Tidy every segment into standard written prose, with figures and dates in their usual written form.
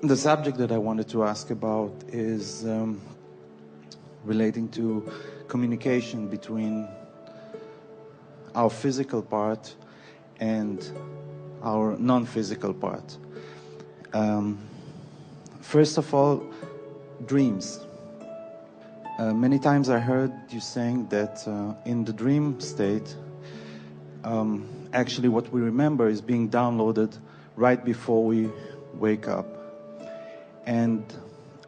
The subject that I wanted to ask about is relating to communication between our physical part and our non-physical part. First of all, dreams. Many times I heard you saying that in the dream state, actually what we remember is being downloaded right before we wake up. And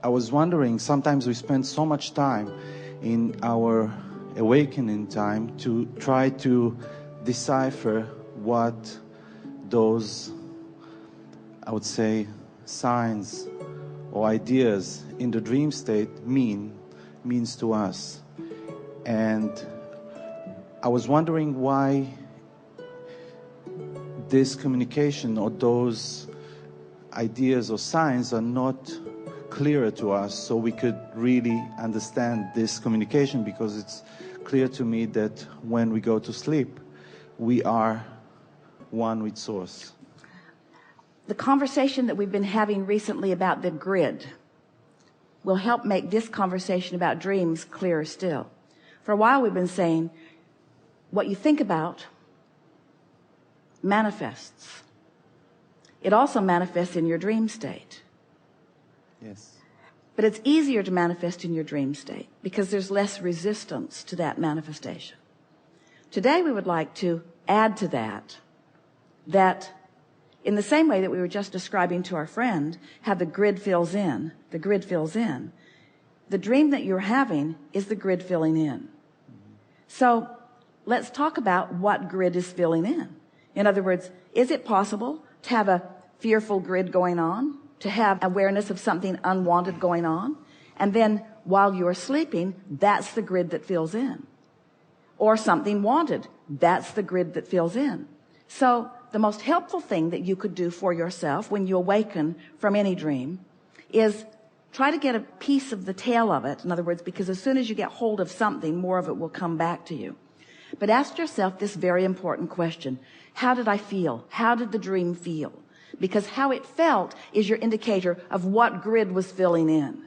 I was wondering, sometimes we spend so much time in our awakening time to try to decipher what those, I would say, signs or ideas in the dream state means to us. And I was wondering why this communication or those ideas or signs are not clearer to us, so we could really understand this communication, because it's clear to me that when we go to sleep, we are one with Source. The conversation that we've been having recently about the grid will help make this conversation about dreams clearer still. For a while we've been saying what you think about manifests. It also manifests in your dream state. Yes. But it's easier to manifest in your dream state because there's less resistance to that manifestation. Today we would like to add to that in the same way that we were just describing to our friend how the grid fills in, the dream that you're having is the grid filling in. So let's talk about what grid is filling in. In other words, is it possible to have a fearful grid going on, to have awareness of something unwanted going on, and then while you're sleeping, that's the grid that fills in? Or something wanted, that's the grid that fills in. So the most helpful thing that you could do for yourself when you awaken from any dream is try to get a piece of the tail of it. In other words, because as soon as you get hold of something, more of it will come back to you. But ask yourself this very important question. How did I feel? How did the dream feel? Because how it felt is your indicator of what grid was filling in.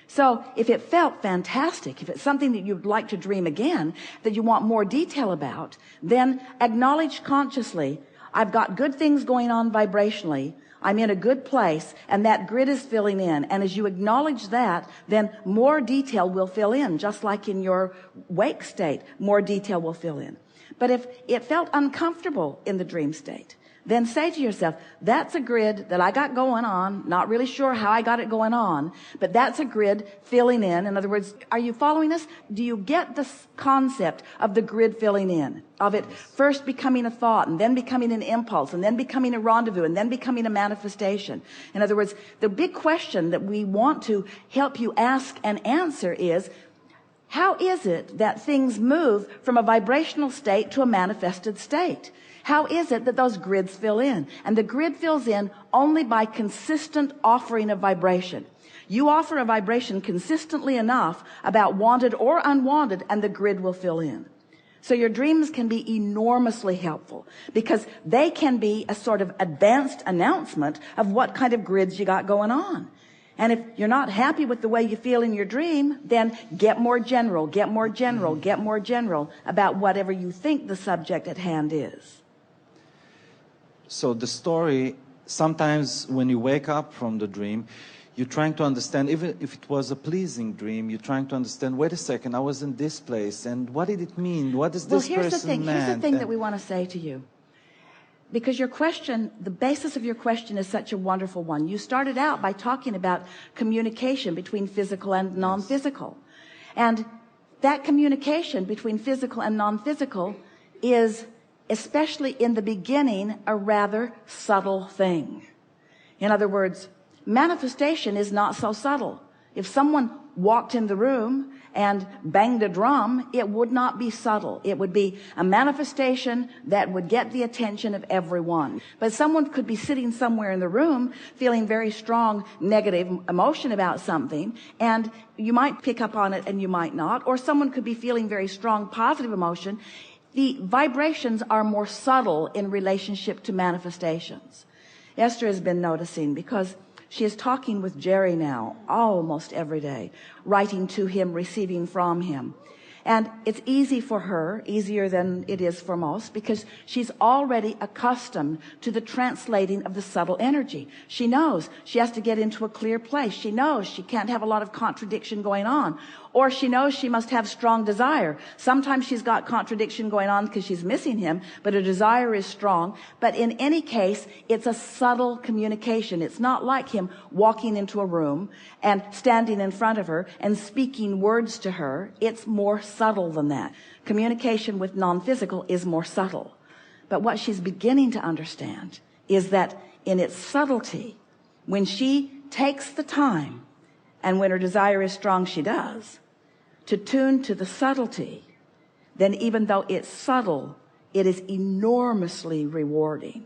So if it felt fantastic, if it's something that you'd like to dream again, that you want more detail about, then acknowledge consciously, I've got good things going on vibrationally, I'm in a good place, and that grid is filling in. And as you acknowledge that, then more detail will fill in, just like in your wake state, more detail will fill in. But if it felt uncomfortable in the dream state, then say to yourself, that's a grid that I got going on, not really sure how I got it going on, but that's a grid filling in. In other words, are you following us? Do you get this concept of the grid filling in? Of it first becoming a thought, and then becoming an impulse, and then becoming a rendezvous, and then becoming a manifestation. In other words, the big question that we want to help you ask and answer is, how is it that things move from a vibrational state to a manifested state? How is it that those grids fill in? And the grid fills in only by consistent offering of vibration. You offer a vibration consistently enough about wanted or unwanted, and the grid will fill in. So your dreams can be enormously helpful because they can be a sort of advanced announcement of what kind of grids you got going on. And if you're not happy with the way you feel in your dream, then get more general about whatever you think the subject at hand is. So the story, sometimes when you wake up from the dream, you're trying to understand, even if it was a pleasing dream, you're trying to understand, wait a second, I was in this place, and what did it mean? What does this person mean? Here's the thing that we want to say to you. Because your question, the basis of your question is such a wonderful one. You started out by talking about communication between physical and non-physical. And that communication between physical and non-physical is, especially in the beginning, a rather subtle thing. In other words, manifestation is not so subtle. If someone walked in the room and banged a drum, it would not be subtle. It would be a manifestation that would get the attention of everyone. But someone could be sitting somewhere in the room feeling very strong negative emotion about something, and you might pick up on it and you might not. Or someone could be feeling very strong positive emotion. The vibrations are more subtle in relationship to manifestations. Esther has been noticing, because She is talking with Jerry now almost every day, writing to him, receiving from him. And it's easy for her, easier than it is for most, because she's already accustomed to the translating of the subtle energy. She knows she has to get into a clear place. She knows she can't have a lot of contradiction going on. Or she knows she must have strong desire. Sometimes she's got contradiction going on because she's missing him, but her desire is strong. But in any case, it's a subtle communication. It's not like him walking into a room and standing in front of her and speaking words to her. It's more subtle than that. Communication with non-physical is more subtle. But what she's beginning to understand is that in its subtlety, when she takes the time, and when her desire is strong, she does, to tune to the subtlety, then even though it's subtle, it is enormously rewarding.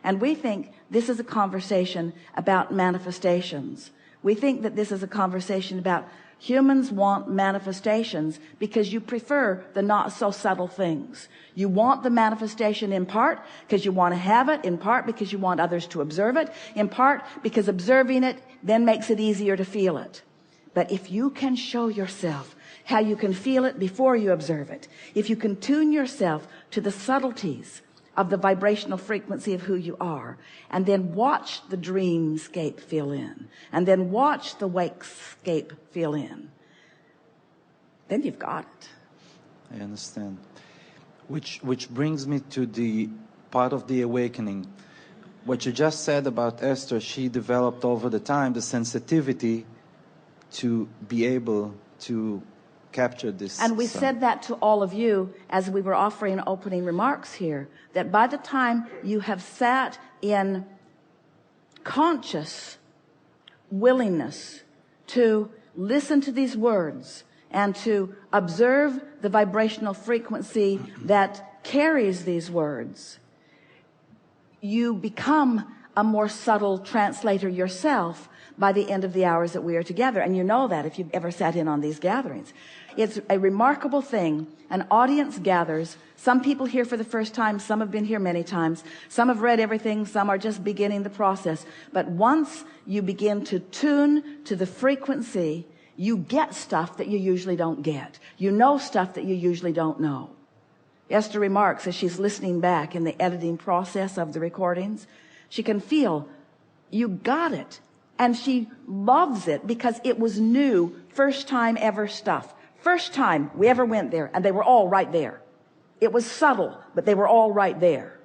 And we think this is a conversation about manifestations. We think that this is a conversation about humans want manifestations because you prefer the not so subtle things. You want the manifestation in part because you want to have it, in part because you want others to observe it, in part because observing it then makes it easier to feel it. But if you can show yourself how you can feel it before you observe it, if you can tune yourself to the subtleties of the vibrational frequency of who you are, and then watch the dreamscape fill in, and then watch the wakescape fill in, then you've got it. I understand. Which brings me to the part of the awakening. What you just said about Esther, she developed over the time the sensitivity to be able to capture this. And we said that to all of you as we were offering opening remarks here, that by the time you have sat in conscious willingness to listen to these words and to observe the vibrational frequency that carries these words, you become a more subtle translator yourself by the end of the hours that we are together. And you know that if you've ever sat in on these gatherings. It's a remarkable thing. An audience gathers. Some people here for the first time. Some have been here many times. Some have read everything. Some are just beginning the process. But once you begin to tune to the frequency, you get stuff that you usually don't get. You know stuff that you usually don't know. Esther remarks as she's listening back in the editing process of the recordings, she can feel you got it. And she loves it because it was new, first time ever stuff. First time we ever went there, and they were all right there. It was subtle, but they were all right there.